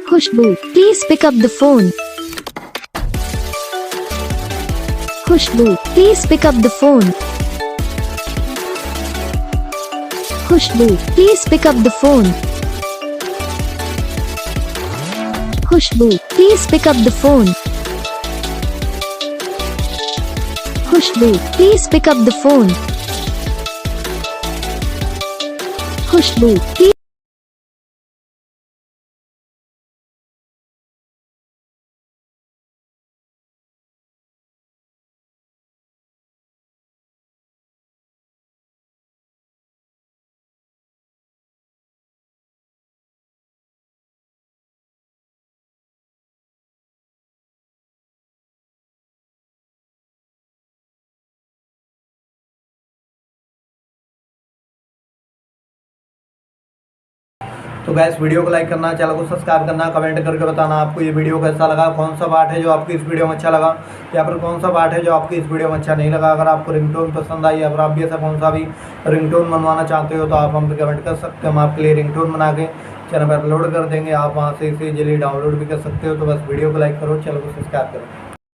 Khushboo, please pick up the phone. Khushboo, please pick up the phone. Khushboo, please pick up the phone. Khushboo, please pick up the phone. Khushboo, please pick up the phone. Khushboo, please तो gas video को like करना, channel को subscribe करना, comment करके बताना आपको ये video कैसा लगा, कौन सा पार्ट है जो आपको इस वीडियो में अच्छा लगा या फिर कौन सा पार्ट है जो आपको इस वीडियो में अच्छा नहीं लगा। अगर आपको रिंगटोन पसंद आई या फिर आप भी ऐसा कौन सा भी रिंगटोन बनवाना चाहते हो तो आप हम पे कमेंट कर सकते हो। हम आपके लिए रिंगटोन बना के चैनल पर अपलोड कर देंगे, आप वहाँ से इसे इजीली डाउनलोड भी कर सकते हो। तो बस वीडियो को लाइक करो, चैनल को सब्सक्राइब करो।